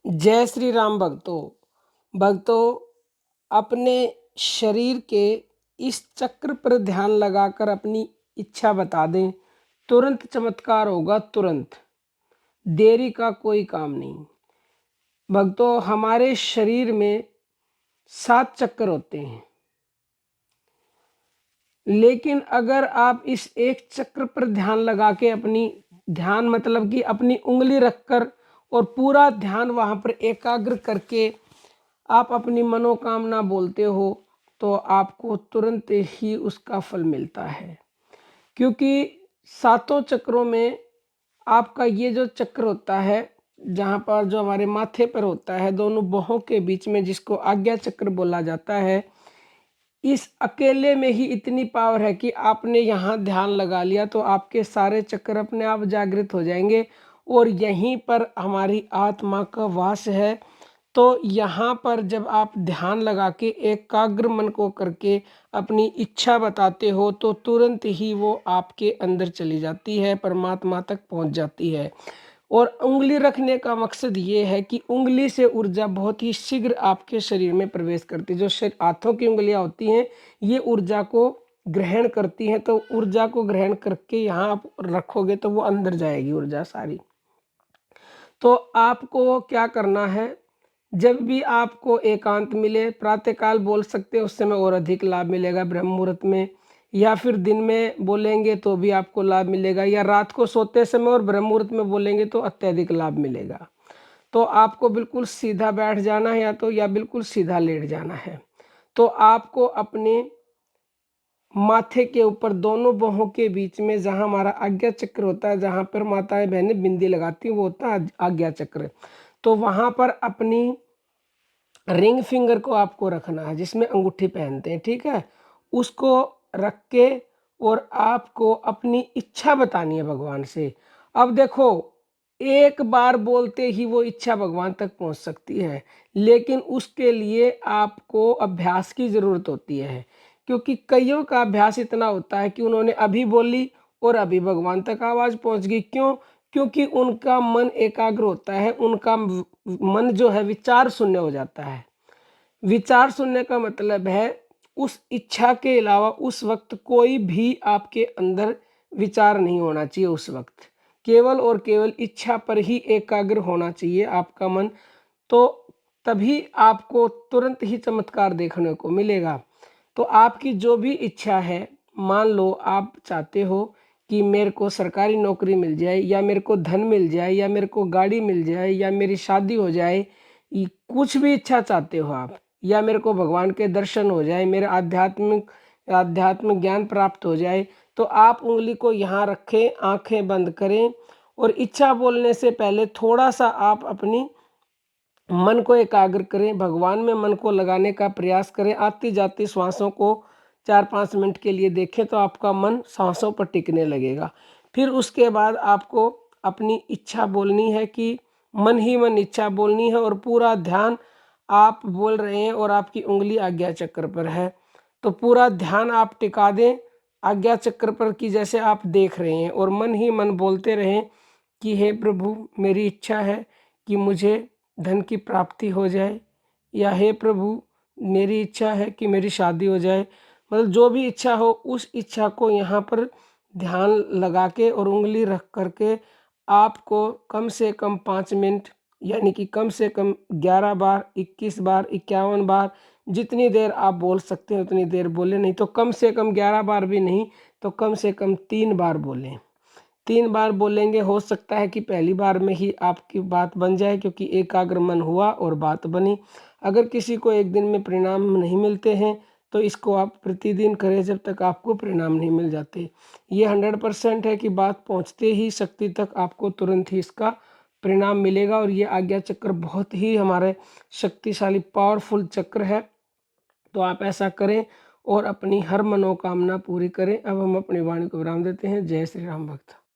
जय श्री राम भक्तों अपने शरीर के इस चक्र पर ध्यान लगाकर अपनी इच्छा बता दें, तुरंत चमत्कार होगा। तुरंत देरी का कोई काम नहीं। भक्तों, हमारे शरीर में 7 चक्र होते हैं, लेकिन अगर आप इस एक चक्र पर ध्यान लगा के अपनी ध्यान मतलब कि अपनी उंगली रखकर और पूरा ध्यान वहाँ पर एकाग्र करके आप अपनी मनोकामना बोलते हो, तो आपको तुरंत ही उसका फल मिलता है। क्योंकि 7 चक्रों में आपका ये जो चक्र होता है, जहाँ पर जो हमारे माथे पर होता है, दोनों बाहों के बीच में, जिसको आज्ञा चक्र बोला जाता है, इस अकेले में ही इतनी पावर है कि आपने यहाँ ध्यान लगा लिया तो आपके सारे चक्र अपने आप जागृत हो जाएंगे। और यहीं पर हमारी आत्मा का वास है। तो यहाँ पर जब आप ध्यान लगा के एकाग्र मन को करके अपनी इच्छा बताते हो, तो तुरंत ही वो आपके अंदर चली जाती है, परमात्मा तक पहुँच जाती है। और उंगली रखने का मकसद ये है कि उंगली से ऊर्जा बहुत ही शीघ्र आपके शरीर में प्रवेश करती है। जो हाथों की उंगलियां होती हैं, ये ऊर्जा को ग्रहण करती हैं। तो ऊर्जा को ग्रहण करके यहाँ आप रखोगे तो वो अंदर जाएगी ऊर्जा सारी। तो आपको क्या करना है, जब भी आपको एकांत मिले, प्रातःकाल बोल सकते हैं, उस समय और अधिक लाभ मिलेगा ब्रह्म मुहूर्त में, या फिर दिन में बोलेंगे तो भी आपको लाभ मिलेगा, या रात को सोते समय और ब्रह्म मुहूर्त में बोलेंगे तो अत्यधिक लाभ मिलेगा। तो आपको बिल्कुल सीधा बैठ जाना है, या बिल्कुल सीधा लेट जाना है। तो आपको अपने माथे के ऊपर दोनों बाहों के बीच में, जहाँ हमारा आज्ञा चक्र होता है, जहाँ पर माताएं बहनें बिंदी लगाती हैं, वो होता है आज्ञा चक्र। तो वहाँ पर अपनी रिंग फिंगर को आपको रखना है, जिसमें अंगूठी पहनते हैं, ठीक है। उसको रख के और आपको अपनी इच्छा बतानी है भगवान से। अब देखो, एक बार बोलते ही वो इच्छा भगवान तक पहुंच सकती है, लेकिन उसके लिए आपको अभ्यास की ज़रूरत होती है। क्योंकि कईयों का अभ्यास इतना होता है कि उन्होंने अभी बोली और अभी भगवान तक आवाज़ पहुंच गई। क्यों? क्योंकि उनका मन एकाग्र होता है, उनका मन जो है विचार शून्य हो जाता है। विचार शून्य का मतलब है उस इच्छा के अलावा उस वक्त कोई भी आपके अंदर विचार नहीं होना चाहिए। उस वक्त केवल और केवल इच्छा पर ही एकाग्र होना चाहिए आपका मन। तो तभी आपको तुरंत ही चमत्कार देखने को मिलेगा। तो आपकी जो भी इच्छा है, मान लो आप चाहते हो कि मेरे को सरकारी नौकरी मिल जाए, या मेरे को धन मिल जाए, या मेरे को गाड़ी मिल जाए, या मेरी शादी हो जाए, कुछ भी इच्छा चाहते हो आप, या मेरे को भगवान के दर्शन हो जाए, मेरे आध्यात्मिक ज्ञान प्राप्त हो जाए, तो आप उंगली को यहाँ रखें, आंखें बंद करें, और इच्छा बोलने से पहले थोड़ा सा आप अपनी मन को एकाग्र करें, भगवान में मन को लगाने का प्रयास करें। आती जाती श्वासों को 4-5 मिनट के लिए देखें, तो आपका मन सांसों पर टिकने लगेगा। फिर उसके बाद आपको अपनी इच्छा बोलनी है, कि मन ही मन इच्छा बोलनी है, और पूरा ध्यान आप बोल रहे हैं और आपकी उंगली आज्ञा चक्र पर है। तो पूरा ध्यान आप टिका दें आज्ञा चक्र पर, कि जैसे आप देख रहे हैं, और मन ही मन बोलते रहें कि हे प्रभु, मेरी इच्छा है कि मुझे धन की प्राप्ति हो जाए, या हे प्रभु, मेरी इच्छा है कि मेरी शादी हो जाए। मतलब जो भी इच्छा हो, उस इच्छा को यहाँ पर ध्यान लगा के और उंगली रख करके आपको कम से कम 5 मिनट, यानी कि कम से कम 11 बार, 21 बार, 51 बार, जितनी देर आप बोल सकते हैं उतनी देर बोलें। नहीं तो कम से कम 11 बार भी नहीं, तो कम से कम 3 बार बोलें। 3 बार बोलेंगे, हो सकता है कि पहली बार में ही आपकी बात बन जाए, क्योंकि एकाग्र मन हुआ और बात बनी। अगर किसी को एक दिन में परिणाम नहीं मिलते हैं, तो इसको आप प्रतिदिन करें जब तक आपको परिणाम नहीं मिल जाते। ये 100% है कि बात पहुंचते ही शक्ति तक आपको तुरंत ही इसका परिणाम मिलेगा। और ये आज्ञा चक्र बहुत ही हमारे शक्तिशाली पावरफुल चक्र है। तो आप ऐसा करें और अपनी हर मनोकामना पूरी करें। अब हम अपनी वाणी को विराम देते हैं। जय श्री राम भक्त।